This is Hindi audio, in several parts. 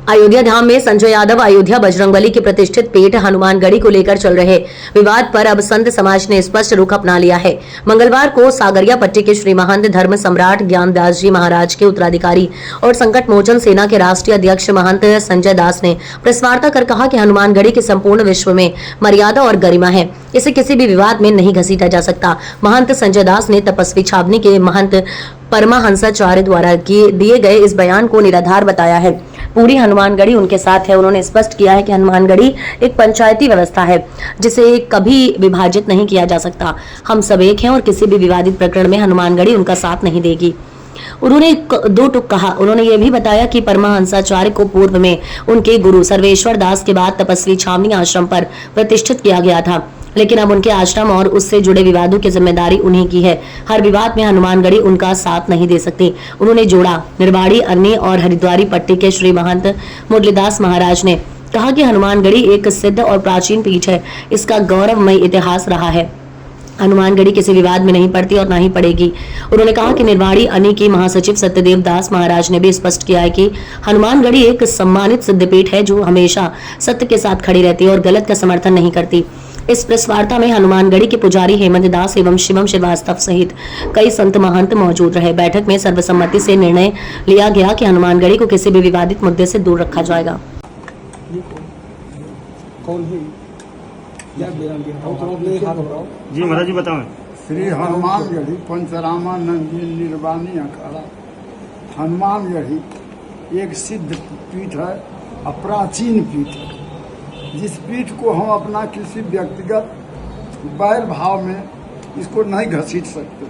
अयोध्या धाम में संजय यादव अयोध्या बजरंगबली की प्रतिष्ठित पीठ हनुमानगढ़ी को लेकर चल रहे विवाद पर अब संत समाज ने स्पष्ट रुख अपना लिया है। मंगलवार को सागरिया पट्टी के श्री महंत धर्म सम्राट ज्ञानदास जी महाराज के उत्तराधिकारी और संकट मोचन सेना के राष्ट्रीय अध्यक्ष महंत संजय दास ने प्रेस वार्ता कर कहा कि हनुमानगढ़ी की संपूर्ण विश्व में मर्यादा और गरिमा है, इसे किसी भी विवाद में नहीं घसीटा जा सकता। महंत संजय दास ने तपस्वी छावनी के महंत परमहंसाचार्य द्वारा दिए गए इस बयान को निराधार बताया है। पूरी हनुमानगढ़ी उनके साथ है। उन्होंने स्पष्ट किया है कि हनुमानगढ़ी एक पंचायती व्यवस्था है जिसे कभी विभाजित नहीं किया जा सकता। हम सब एक हैं और किसी भी विवादित प्रकरण में हनुमानगढ़ी उनका साथ नहीं देगी। उन्होंने दो टुक कहा। उन्होंने ये भी बताया कि परमहंसाचार्य को पूर्व में उनके गुरु सर्वेश्वर दास के बाद तपस्वी छावनी आश्रम पर प्रतिष्ठित किया गया था, लेकिन अब उनके आश्रम और उससे जुड़े विवादों की जिम्मेदारी उन्हीं की है। हर विवाद में हनुमानगढ़ी उनका साथ नहीं दे सकती। उन्होंने जोड़ा। निर्वाड़ी, अन्नी और हरिद्वारी पट्टी के श्री महंत मुरलीदास महाराज ने कहा कि हनुमानगढ़ी एक सिद्ध और प्राचीन पीठ है। इसका गौरवमय इतिहास रहा है। हनुमानगढ़ी किसी विवाद में नहीं पड़ती और ना ही पड़ेगी। उन्होंने कहा कि निर्वाड़ी अन्नी की महासचिव सत्यदेव दास महाराज ने भी स्पष्ट किया है कि हनुमानगढ़ी एक सम्मानित सिद्धपीठ है जो हमेशा सत्य के साथ खड़ी रहती है और गलत का समर्थन नहीं करती। इस प्रेस वार्ता में हनुमानगढ़ी के पुजारी हेमंत दास एवं शिवम श्रीवास्तव सहित कई संत महंत मौजूद रहे। बैठक में सर्वसम्मति से निर्णय लिया गया कि हनुमानगढ़ी को किसी भी विवादित मुद्दे से दूर रखा जाएगा। जी महाराज जी बताओ। श्री हनुमानगढ़ी पंचरामानंद जी निर्वाणी अखाड़ा हनुमानगढ़ी एक सिद्ध पीठ है, अप्राचीन पीठ है, जिस पीठ को हम अपना किसी व्यक्तिगत बैर भाव में इसको नहीं घसीट सकते।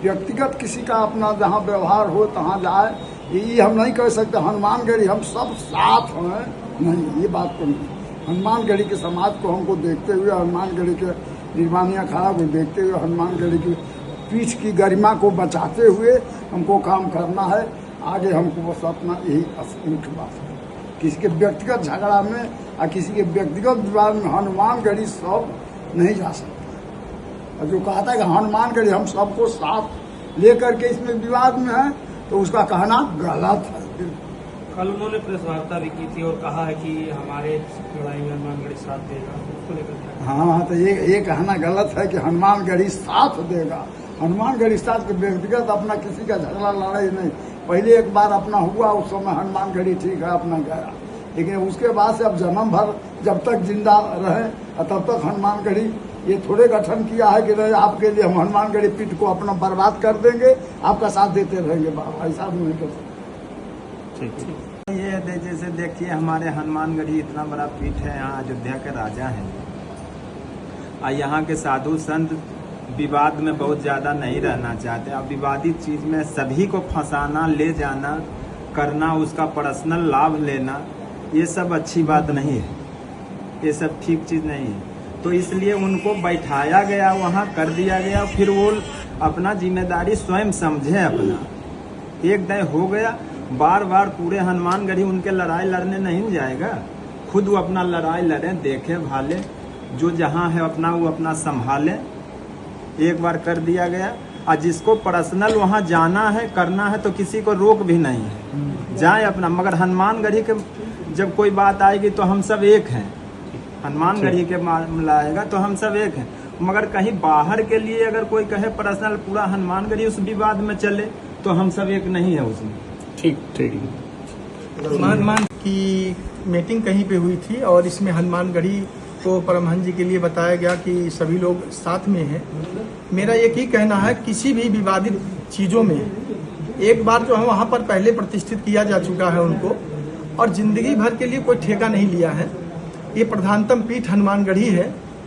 व्यक्तिगत किसी का अपना जहाँ व्यवहार हो तहाँ जाए, ये हम नहीं कह सकते। हनुमानगढ़ी हम सब साथ हैं, नहीं, ये बात को नहीं। हनुमानगढ़ी के समाज को हमको देखते हुए, हनुमानगढ़ी के निर्वाणी अखाड़ा को देखते हुए, हनुमानगढ़ी की पीठ की गरिमा को बचाते हुए हमको काम करना है। आगे हमको बस अपना यही मुख्य बात है। किसी के व्यक्तिगत झगड़ा में या किसी के व्यक्तिगत विवाद में हनुमानगढ़ी सब नहीं जा सकता। और जो कहता है कि हनुमानगढ़ी हम सबको साथ लेकर के इसमें विवाद में है, तो उसका कहना गलत है। कल उन्होंने प्रेस वार्ता भी की थी और कहा है कि हमारे लड़ाई में हनुमानगढ़ी साथ देगा, उसको लेकर। हाँ, तो ये कहना गलत है कि हनुमानगढ़ी साथ देगा। हनुमानगढ़ी साथ के व्यक्तिगत अपना किसी का झगड़ा लड़ाई नहीं। पहले एक बार अपना हुआ, उस समय हनुमानगढ़ी ठीक है अपना गया, लेकिन उसके बाद से अब जन्म भर जब तक जिंदा रहे तब तक हनुमानगढ़ी ये थोड़े गठन किया है कि नहीं आपके लिए हम हनुमानगढ़ी पीठ को अपना बर्बाद कर देंगे, आपका साथ देते रहेंगे। बाबा ऐसा नहीं कर सकते। ये जैसे देखिए हमारे हनुमानगढ़ी इतना बड़ा पीठ है, यहाँ अयोध्या के राजा हैं और यहाँ के साधु संत विवाद में बहुत ज़्यादा नहीं रहना चाहते। अब विवादित चीज़ में सभी को फंसाना, ले जाना, करना, उसका पर्सनल लाभ लेना, ये सब अच्छी बात नहीं है, ये सब ठीक चीज़ नहीं है। तो इसलिए उनको बैठाया गया, वहाँ कर दिया गया, फिर वो अपना जिम्मेदारी स्वयं समझे। अपना एक दय हो गया, बार बार पूरे हनुमानगढ़ी उनके लड़ाई लड़ने नहीं जाएगा। खुद वो अपना लड़ाई लड़े, देखे भाले, जो जहाँ है अपना वो अपना संभाले। एक बार कर दिया गया, और जिसको पर्सनल वहाँ जाना है, करना है, तो किसी को रोक भी नहीं है, जाए अपना। मगर हनुमानगढ़ी के जब कोई बात आएगी तो हम सब एक हैं। हनुमानगढ़ी के मामला आएगा तो हम सब एक हैं। मगर कहीं बाहर के लिए अगर कोई कहे पर्सनल पूरा हनुमानगढ़ी उस विवाद में चले, तो हम सब एक नहीं है उसमें। ठीक। मान की मीटिंग कहीं पे हुई थी और इसमें हनुमानगढ़ी को परमहंस जी के लिए बताया गया कि सभी लोग साथ में हैं। मेरा एक ही कहना है, किसी भी विवादित चीज़ों में एक बार जो है वहाँ पर पहले प्रतिष्ठित किया जा चुका है उनको, और जिंदगी भर के लिए कोई ठेका नहीं लिया है। ये प्रधानतम पीठ हनुमानगढ़ी है,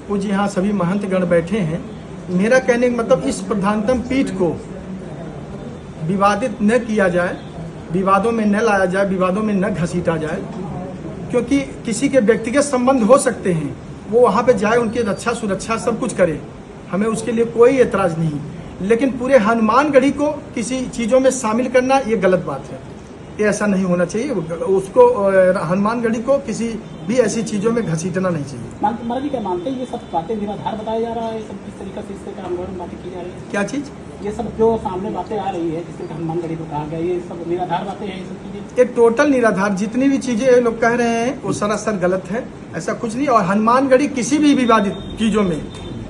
कुछ यहाँ सभी महंतगण बैठे हैं। मेरा कहने का मतलब इस प्रधानतम पीठ को विवादित न किया जाए, विवादों में न लाया जाए, विवादों में न घसीटा जाए, क्योंकि किसी के व्यक्तिगत संबंध हो सकते हैं। वो वहाँ पे जाए, उनकी रक्षा सुरक्षा सब कुछ करे, हमें उसके लिए कोई एतराज नहीं। लेकिन पूरे हनुमानगढ़ी को किसी चीज़ों में शामिल करना ये गलत बात है, ये ऐसा नहीं होना चाहिए। उसको हनुमानगढ़ी को किसी भी ऐसी चीज़ों में घसीटना नहीं चाहिए। महाराज जी क्या मानते हैं ये सब बातें निराधार बताया जा रहा है, सब किस तरीके से इससे आंदोलन बातें की जा रही है? क्या चीज़? ये सब जो सामने बातें आ रही है, जिससे हनुमानगढ़ी को कहा गया, ये सब निराधार बातें हैं, ये सब चीजें। ये टोटल निराधार, जितनी भी चीजें ये लोग कह रहे हैं वो सरासर गलत है, ऐसा कुछ नहीं। और हनुमानगढ़ी किसी भी विवादित चीजों में,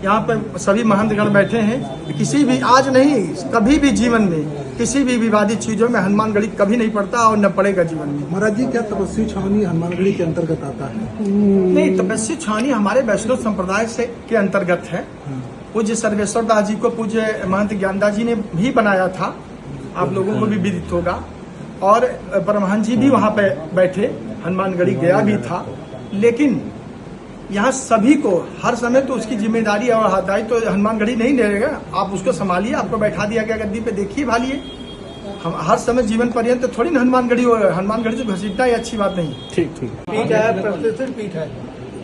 यहाँ पर सभी महंतगण बैठे हैं, किसी भी, आज नहीं कभी भी जीवन में किसी भी विवादित चीजों में हनुमानगढ़ी कभी नहीं पड़ता और न पड़ेगा जीवन में। महाराज जी, क्या तपस्वी छावनी हनुमानगढ़ी के अंतर्गत आता है? नहीं, तपस्वी छावनी हमारे वैष्णव संप्रदाय से के अंतर्गत है। पूज्य सर्वेश्वर दास जी को पूज्य महंत ज्ञानदास जी ने भी बनाया था, आप लोगों को भी विदित होगा। और परमहंस जी भी वहाँ पे बैठे, हनुमानगढ़ी गया भी था। लेकिन यहाँ सभी को हर समय तो उसकी जिम्मेदारी और दायित्व तो हनुमानगढ़ी नहीं लेगा, आप उसको संभालिए, आपको बैठा दिया गया गद्दी पे, देखिए भालिए। हम हर समय जीवन पर्यंत थोड़ी ना हनुमानगढ़ी से घसीटना ये अच्छी बात नहीं। ठीक ठीक। पीठ है, प्रतिष्ठित पीठ है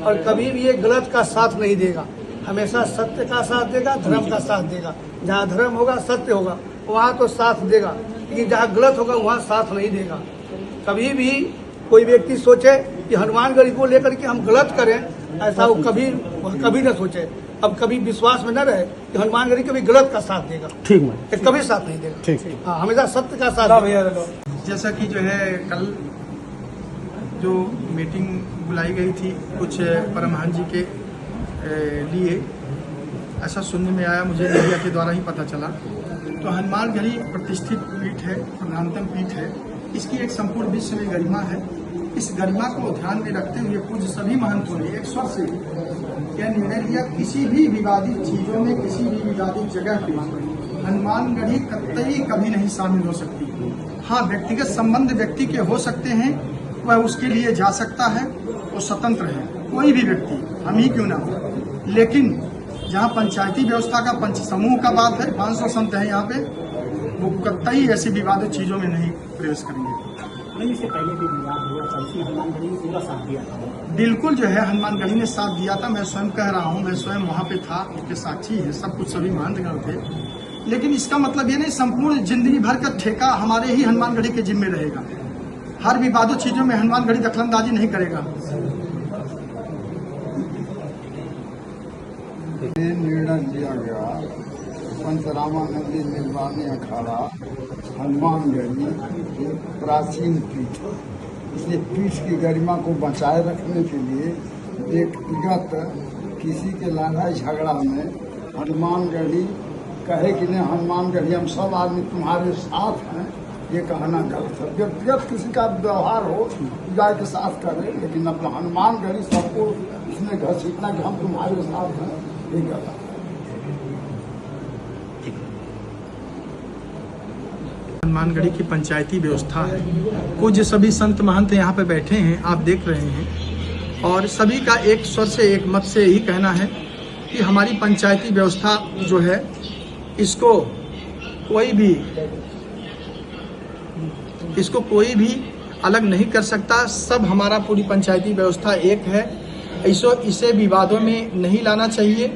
और कभी भी ये गलत का साथ नहीं देगा, हमेशा सत्य का साथ देगा, धर्म का साथ देगा। जहाँ धर्म होगा, सत्य होगा, वहाँ तो साथ देगा, लेकिन जहाँ गलत होगा वहाँ साथ नहीं देगा। कभी भी कोई व्यक्ति सोचे कि हनुमानगढ़ी को लेकर के हम गलत करें, ऐसा वो कभी न सोचे। अब कभी विश्वास में न रहे कि हनुमानगढ़ी कभी गलत का साथ देगा, ठीक है, ये कभी साथ नहीं देगा। ठीक। हाँ, हमेशा सत्य का साथ देगा। जैसा कि जो है कल जो मीटिंग बुलाई गई थी कुछ परमहंस जी के लिए, ऐसा सुनने में आया, मुझे मीडिया के द्वारा ही पता चला। तो हनुमानगढ़ी प्रतिष्ठित पीठ है, प्रधानतम पीठ है, इसकी एक संपूर्ण विश्व में गरिमा है। इस गरिमा को ध्यान में रखते हुए पूज्य सभी महंतों ने एक स्वर से यह निर्णय लिया, किसी भी विवादित चीजों में, किसी भी विवादित जगह पे हनुमानगढ़ी कतई कभी नहीं शामिल हो सकती। हाँ, व्यक्तिगत संबंध व्यक्ति के हो सकते हैं, वह उसके लिए जा सकता है, वो स्वतंत्र है, कोई भी व्यक्ति, हम ही क्यों ना हो। लेकिन जहाँ पंचायती व्यवस्था का पंच समूह का बात है, 500 संत है यहाँ पे, वो कतई ऐसी विवादित चीजों में नहीं प्रवेश करेंगे। नहीं, इससे पहले भी विवाद हुआ था, इसमें हनुमानगढ़ी ने पूरा साथ दिया था। बिल्कुल जो है हनुमानगढ़ी ने साथ दिया था, मैं स्वयं कह रहा हूँ, मैं स्वयं वहाँ पे था, उसके साक्षी है, सब कुछ सभी महंतगण थे। लेकिन इसका मतलब ये नहीं संपूर्ण जिंदगी भर का ठेका हमारे ही हनुमानगढ़ी के जिम्मे रहेगा। हर विवादित चीजों में हनुमानगढ़ी दखलंदाजी नहीं करेगा। निर्णय लिया गया पंचरामानंदी निर्वाणी अखाड़ा हनुमानगढ़ी एक प्राचीन पीठ है, इसलिए पीठ की गरिमा को बचाए रखने के लिए व्यक्तिगत किसी के लड़ाई झगड़ा में हनुमानगढ़ी कहे कि नहीं हनुमानगढ़ी हम सब आदमी तुम्हारे साथ हैं, ये कहना गलत है। व्यक्तिगत किसी का व्यवहार हो, पूजा के साथ करे, लेकिन अपना हनुमानगढ़ी सबको इसमें घसीटना कि हम तुम्हारे साथ हैं, ये गलत है। हनुमानगढ़ी की पंचायती व्यवस्था है, पूज्य सभी संत महंत यहाँ पे बैठे हैं, आप देख रहे हैं, और सभी का एक स्वर से एक मत से यही कहना है कि हमारी पंचायती व्यवस्था जो है इसको कोई भी अलग नहीं कर सकता। सब हमारा पूरी पंचायती व्यवस्था एक है। इसे विवादों में नहीं लाना चाहिए,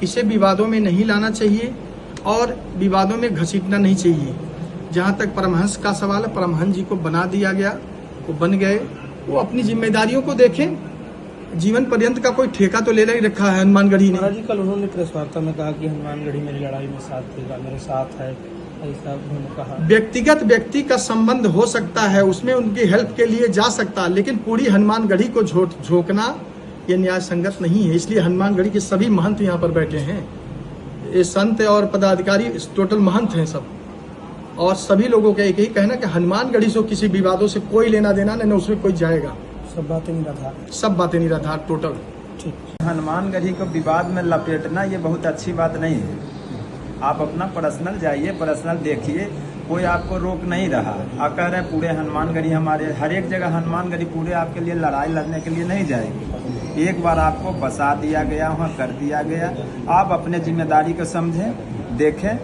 इसे विवादों में नहीं लाना चाहिए और विवादों में घसीटना नहीं चाहिए। जहाँ तक परमहंस का सवाल है, परमहंस जी को बना दिया गया, वो बन गए, वो अपनी जिम्मेदारियों को देखें। जीवन पर्यंत का कोई ठेका तो ले नहीं रखा है हनुमानगढ़ी ने। महाराज जी, कल उन्होंने प्रेस वार्ता में कहा कि हनुमानगढ़ी मेरी लड़ाई में साथ देगा, मेरे साथ है, ऐसा उन्होंने कहा। व्यक्तिगत व्यक्ति का संबंध हो सकता है, उसमें उनकी हेल्प के लिए जा सकता, लेकिन पूरी हनुमानगढ़ी को झोंकना ये न्याय संगत नहीं है। इसलिए हनुमानगढ़ी के सभी महंत यहाँ पर बैठे हैं, ये संत और पदाधिकारी टोटल महंत हैं सब, और सभी लोगों का एक ही कहना कि हनुमानगढ़ी से किसी विवादों से कोई लेना देना नहीं, उसमें कोई जाएगा। सब बातें निराधार टोटल। हनुमानगढ़ी को विवाद में लपेटना ये बहुत अच्छी बात नहीं है। आप अपना पर्सनल जाइए, पर्सनल देखिए, कोई आपको रोक नहीं रहा। आप कह रहे हैं पूरे हनुमानगढ़ी हमारे, हर एक जगह हनुमानगढ़ी पूरे आपके लिए लड़ाई लड़ने के लिए नहीं जाएगी। एक बार आपको बसा दिया गया, वहाँ कर दिया गया, आप अपने जिम्मेदारी को समझें, देखें